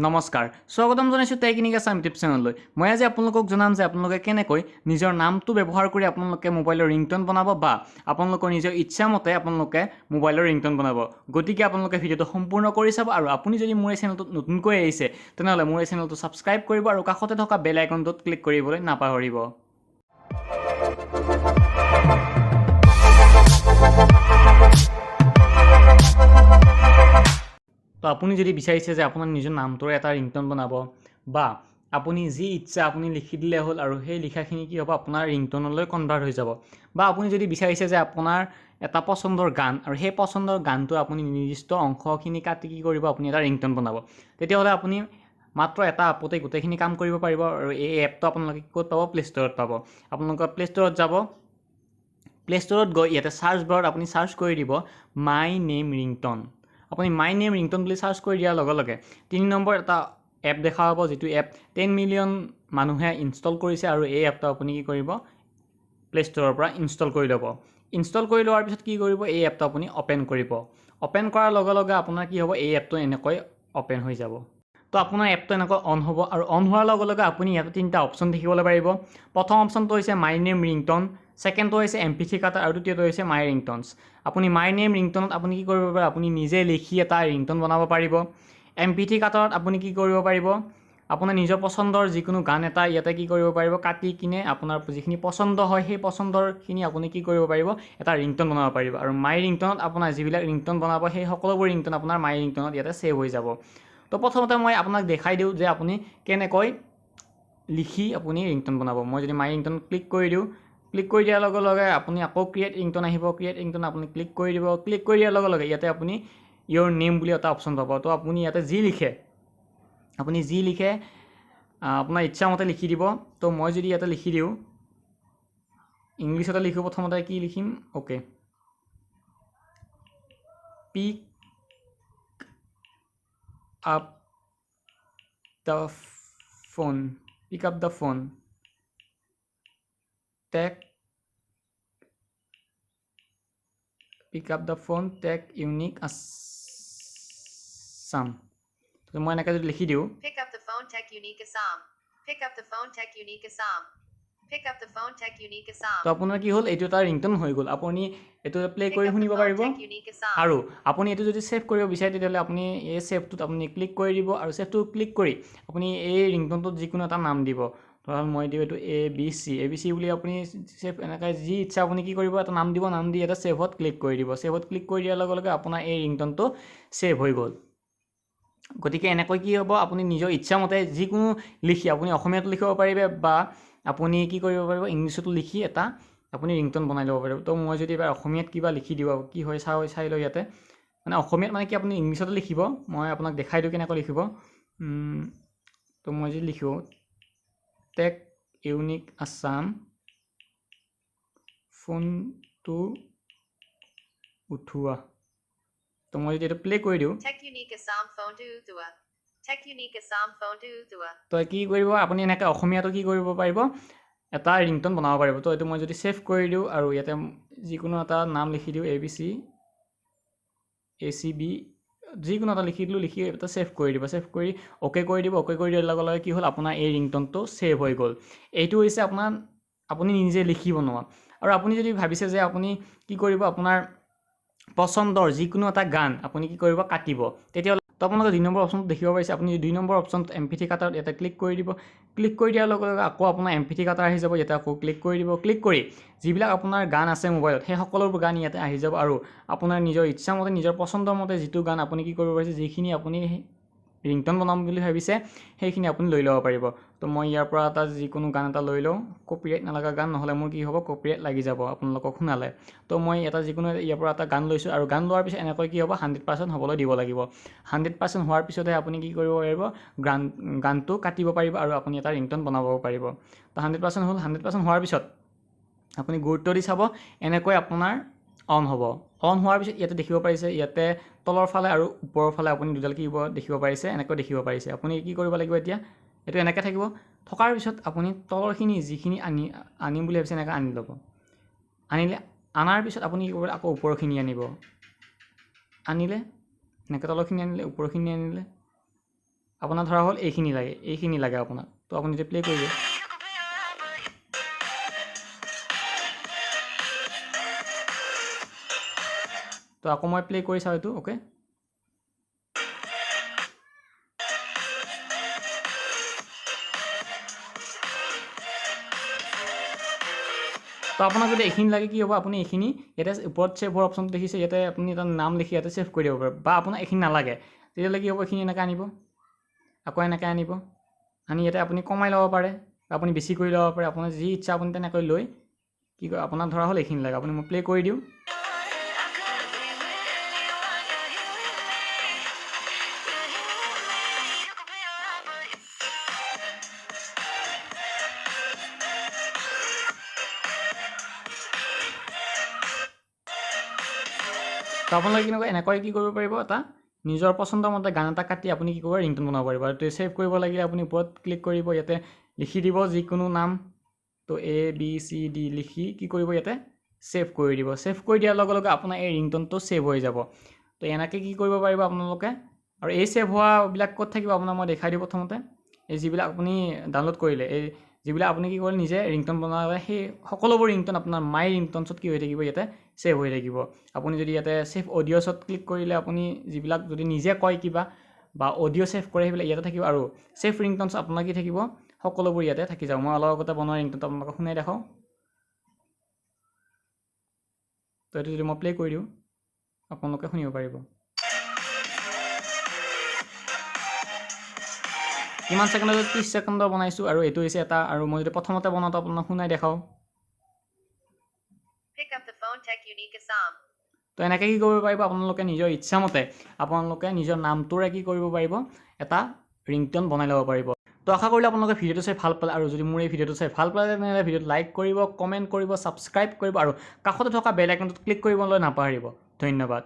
নমস্কাৰ স্বাগতম জনাইছো টেকনিক আছাম ইউটিউব চেনেললৈ মই আজি আপোনালোকক জনাম যে আপোনালোকে কেনেকৈ নিজৰ নামটো ব্যৱহাৰ কৰি আপোনালোকে মোবাইলৰ ৰিংটোন বনাব বা আপোনালোকৰ নিজৰ ইচ্ছা মতে আপোনালোকে মোবাইলৰ ৰিংটোন বনাব গতিকে আপোনালোকে ভিডিওটো সম্পূৰ্ণ কৰি চাব আৰু আপুনি যদি মোৰ এই চেনেলটোত নতুনকৈ আহিছে তেনেহলে মোৰ এই চেনেলটো সাবস্ক্ৰাইব কৰিব আৰু কাষতে থকা বেল আইকনটোত ক্লিক কৰিবলৈ নাপাহৰিব তো আপুনি যদি বিচাৰিছে যে আপোনাৰ নিজৰ নামটোৰ এটা ৰিংটোন বনাব বা আপুনি যি ইচ্ছা আপুনি লিখি দিলে হ'ল আৰু সেই লিখাখিনি কি হ'ব আপোনাৰ ৰিংটোনলৈ কনভাৰ্ট হৈ যাব বা আপুনি যদি বিচাৰিছে যে আপোনাৰ এটা পছন্দৰ গান আৰু সেই পছন্দৰ গানটো আপুনি নিৰ্দিষ্ট অংশখিনি কাটি কি কৰিব আপুনি এটা ৰিংটোন বনাব তেতিয়াহ'লে আপুনি মাত্ৰ এটা আপতে গোটেইখিনি কাম কৰিব পাৰিব আৰু এই এপটো আপোনালোকে ক'ত পাব প্লে ষ্টৰত পাব আপোনালোকে প্লে ষ্টৰত যাব প্লে ষ্টৰত গৈ ইয়াতে সাৰ্চ বাৰত আপুনি সাৰ্চ কৰি দিব মাই নেম ৰিংটোন আপুনি মাই নেম ৰিংটোন বুলি সাৰ্চ কৰি দিয়াৰ লগে লগে 3 নম্বৰ এটা এপ দেখা পাব যেটো এপ 10 মিলিয়ন মানুহে ইনষ্টল কৰিছে আৰু এই এপটো আপুনি কি কৰিব প্লে ষ্টৰৰ পৰা ইনষ্টল কৰি ল'ব ইনষ্টল কৰি লোৱাৰ পিছত কি কৰিব এই এপটো আপুনি ওপেন কৰিব ওপেন কৰাৰ লগে লগে আপোনাৰ কি হ'ব এই এপটো এনেকৈ ওপেন হৈ যাব তো আপোনাৰ এপটো এনেকৈ অন হ'ব আৰু অন হোৱাৰ লগে লগে আপুনি ইয়াতে তিনটা অপচন দেখিবলৈ পাৰিব প্ৰথম অপচনটো হৈছে মাই নেম ৰিংটোন সেকেন্ডটো হৈছে MP3 কাটাৰ আৰু দ্বিতীয়টো হৈছে মাই ৰিংটোনছ আপুনি মাই নেম ৰিংটোনত আপুনি কি কৰিব পাৰিব আপুনি নিজে লিখি এটা ৰিংটোন বনাব পাৰিব MP3 কাটাৰত আপুনি কি কৰিব পাৰিব আপোনাৰ নিজৰ পছন্দৰ যিকোনো গান এটা ইয়াতে কি কৰিব পাৰিব কাটি কিনে আপোনাৰ যিখিনি পছন্দ হয় সেই পছন্দৰখিনি আপুনি কি কৰিব পাৰিব এটা ৰিংটোন বনাব পাৰিব আৰু মাই ৰিংটোনত আপোনাৰ যিবিলাক ৰিংটোন বনাব সেই সকলোবোৰ ৰিংটোন আপোনাৰ মাই ৰিংটোনত ইয়াতে সেভ হৈ যাব তো প্ৰথমতে মই আপোনাক দেখাই দিওঁ যে আপুনি কেনেকৈ লিখি আপুনি ৰিংটোন বনাব মই যদি মাই ৰিংটোন ক্লিক কৰি দিওঁ ক্লিক কৰি দিয়াৰ লগে লগে আপুনি আকৌ ক্ৰিয়েট ৰিংটোন আহিব ক্ৰিয়েট ৰিংটোন আপুনি ক্লিক কৰি দিব ক্লিক কৰি দিয়াৰ লগে লগে ইয়াতে আপুনি ইয়োৰ নেম বুলি এটা অপচন পাব তো আপুনি ইয়াতে যি লিখে আপোনাৰ ইচ্ছা মতে লিখি দিব তো মই যদি ইয়াতে লিখি দিওঁ ইংলিছতে লিখো প্ৰথমতে কি লিখিম okay pick up the phone take unique আছাম তো মই এনেকৈ যদি লিখি দিওঁ Pick up the phone, Tech Unique Assam. Pick up the phone, Tech Unique Assam. Pick up the phone, Tech Unique Assam. তো আপোনাৰ কি হ'ল এইটো এটা ৰিংটোন হৈ গ'ল আপুনি এটো প্লে কৰি শুনিব পাৰিব আৰু আপুনি এটো যদি সেভ কৰিব বিচাৰে তেতিয়াহ'লে আপুনি এই সেভটোত আপুনি ক্লিক কৰি দিব আৰু সেভটো ক্লিক কৰি আপুনি এই ৰিংটোনটোত যিকোনো এটা নাম দিব ধৰক মই দিও এটো ABC বুলি আপুনি সেভ এনেকৈ যি ইচ্ছা আপুনি কি কৰিব এটা নাম দিব নাম দি এটা সেভত ক্লিক কৰি দিব সেভত ক্লিক কৰি দিয়াৰ লগে লগে আপোনাৰ এই ৰিংটোনটো সেভ হৈ গ'ল গতিকে এনেকৈ কি হ'ব আপুনি নিজৰ ইচ্ছা মতে যিকোনো লিখি আপুনি অসমীয়াত লিখিব পাৰিবে বা আপুনি কি কৰিব পাৰিব ইংলিছতো লিখি এটা আপুনি ৰিংটোন বনাই ল'ব পাৰিব তো মই যদি এবাৰ অসমীয়াত কিবা লিখি দিও কি হয় চাই লৈ ইয়াতে মানে অসমীয়াত মানে কি আপুনি ইংলিছতো লিখিব মই আপোনাক দেখাই দিও কেনেকৈ লিখিব তো মই যদি লিখো টেক ইউনিক আছাম ফোনটো উঠোৱা তো মই যদি এটা প্লে কৰি দিও Tech Unique Assam phone to Uthua. Tech Unique Assam phone to Uthua. তো কি কৰিব আপুনি এনেকৈ অসমীয়াটো কি কৰিব পাৰিব এটা ৰিংটোন বনাব পাৰিব তো এটো মই যদি সেভ কৰি দিও আৰু ইয়াতে যিকোনো এটা নাম লিখি দিও ABC ACB যিকোনো এটা লিখি দিলো লিখি এটা সেভ কৰি দিব সেভ কৰি ওকে কৰি দিব ওকে কৰি দিয়াৰ লগে লগে কি হ'ল আপোনাৰ এই ৰিংটোনটো সেভ হৈ গ'ল এইটো হৈছে আপোনাৰ আপুনি নিজে লিখি বনোৱা আৰু আপুনি যদি ভাবিছে যে আপুনি কি কৰিব আপোনাৰ পছন্দৰ যিকোনো এটা গান আপুনি কি কৰিব কাটিব তেতিয়া তো আপোনালোকে 2 নম্বৰ অপচনটো দেখিব পাইছে আপুনি 2 নম্বৰ অপচনত MP3 কাটাৰত এটা ক্লিক কৰি দিব ক্লিক কৰি দিয়াৰ লগে লগে আকৌ আপোনাৰ MP3 কাটাৰ আহি যাব ইয়াতে আকৌ ক্লিক কৰি দিব ক্লিক কৰি যিবিলাক আপোনাৰ গান আছে মোবাইলত সেই সকলোবোৰ গান ইয়াতে আহি যাব আৰু আপোনাৰ নিজৰ ইচ্ছা মতে নিজৰ পছন্দৰ মতে যেটো গান আপুনি কি কৰিব পাৰিছে যিখিনি আপুনি ৰিংটোন বনাম বুলি ভাবিছে সেইখিনি আপুনি লৈ ল'ব পাৰিব তো মই ইয়াৰ পৰা এটা যিকোনো গান এটা লৈ লওঁ কপিৰাইট নালাগা গান নহলে মোৰ কি হ'ব কপিৰাইট লাগি যাব আপোনালোকক শুনালে তো মই এটা যিকোনো ইয়াৰ পৰা এটা গান লৈছো আৰু গান লোৱাৰ পিছত এনেকৈ কি হ'ব 100% হ'বলৈ দিব লাগিব 100% হোৱাৰ পিছতে আপুনি কি কৰিব পাৰিব গানটো কাটিব পাৰিব আৰু আপুনি এটা ৰিংটোন বনাব পাৰিব তো 100% হ'ল 100% হোৱাৰ পিছত আপুনি গুৰুত্ব দি চাব এনেকৈ আপোনাৰ অন হ'ব অন হোৱাৰ পিছত ইয়াতে দেখিব পাৰিছে ইয়াতে তলৰ ফালে আৰু ওপৰৰ ফালে আপুনি দুডাল কি দেখিব পাৰিছে এনেকৈ দেখিব পাৰিছে আপুনি কি কৰিব লাগিব এতিয়া এটো এনেকৈ থাকিব থকাৰ পিছত আপুনি তলৰখিনি যিখিনি আনিম বুলি ভাবিছে এনেকৈ আনি ল'ব আনিলে আনাৰ পিছত আপুনি কি কৰিব আকৌ ওপৰখিনি আনিব আনিলে এনেকৈ তলৰখিনি আনিলে ওপৰখিনি আনিলে আপোনাৰ ধৰা হ'ল এইখিনি লাগে আপোনাক তো আপুনি এতিয়া প্লে কৰি দিয়ে তো আকৌ মই প্লে কৰি চাওঁ এইটো ওকে তো আপোনাক যদি এইখিনি লাগে কি হ'ব আপুনি এইখিনি ইয়াতে ওপৰত ছেভ হোৱাৰ অপশ্যনটো দেখিছে ইয়াতে আপুনি এটা নাম লিখি ইয়াতে ছেভ কৰি দিব পাৰে বা আপোনাক এইখিনি নালাগে তেতিয়াহ'লে কি হ'ব এইখিনি এনেকৈ আনিব আকৌ এনেকৈ আনিব আনি ইয়াতে আপুনি কমাই ল'ব পাৰে বা আপুনি বেছি কৰি ল'ব পাৰে আপোনাৰ যি ইচ্ছা আপুনি তেনেকৈ লৈ কি কয় আপোনাক ধৰা হ'ল এইখিনি লাগে আপুনি মই প্লে কৰি দিওঁ তো আপোনালোকে কেনেকৈ এনেকৈ কি কৰিব পাৰিব এটা নিজৰ পচন্দৰ মতে গান এটা কাটি আপুনি কি কৰিব ৰিংটোন বনাব পাৰিব আৰু এইটো ছেভ কৰিব লাগিলে আপুনি ওপৰত ক্লিক কৰিব ইয়াতে লিখি দিব যিকোনো নাম তো ABCD লিখি কি কৰিব ইয়াতে ছেভ কৰি দিব ছেভ কৰি দিয়াৰ লগে লগে আপোনাৰ এই ৰিংটোনটো ছেভ হৈ যাব তো এনেকৈ কি কৰিব পাৰিব আপোনালোকে আৰু এই ছেভ হোৱাবিলাক ক'ত থাকিব আপোনাক মই দেখাই দিওঁ প্ৰথমতে এই যিবিলাক আপুনি ডাউনলোড কৰিলে এই যিবিলাক আপুনি কি কৰিলে নিজে ৰিংটোন বনালে সেই সকলোবোৰ ৰিংটোন আপোনাৰ মাই ৰিংটোনছত কি হৈ থাকিব ইয়াতে ছেভ হৈ থাকিব আপুনি যদি ইয়াতে ছেভ অডিঅ'ছত ক্লিক কৰিলে আপুনি যিবিলাক যদি নিজে কয় কিবা বা অডিঅ' ছেভ কৰে সেইবিলাক ইয়াতে থাকিব আৰু ছেভ ৰিংটোনছ আপোনাৰ কি থাকিব সকলোবোৰ ইয়াতে থাকি যাব মই অলপ আগতে বনোৱা ৰিংটোনটো আপোনালোকক শুনাই দেখাওঁ তো এইটো যদি মই প্লে কৰি দিওঁ আপোনালোকে শুনিব পাৰিব কিমান ছেকেণ্ডত 30 ছেকেণ্ডৰ বনাইছোঁ আৰু এইটো হৈছে এটা আৰু মই যদি প্ৰথমতে বনাওঁতে আপোনাক শুনাই দেখাওঁ Pick up the phone, Tech Unique Assam. তো এনেকৈ কি কৰিব পাৰিব আপোনালোকে নিজৰ ইচ্ছামতে আপোনালোকে নিজৰ নামটোৰে কি কৰিব পাৰিব এটা ৰিংটোন বনাই ল'ব পাৰিব তো আশা কৰিলে আপোনালোকে ভিডিঅ'টো চাই ভাল পালে আৰু যদি মোৰ এই ভিডিঅ'টো চাই ভাল পালে তেনেহ'লে ভিডিঅ'টো লাইক কৰিব কমেণ্ট কৰিব ছাবস্ক্ৰাইব কৰিব আৰু কাষতে থকা বেল আইকনটোত ক্লিক কৰিবলৈ নাপাহৰিব ধন্যবাদ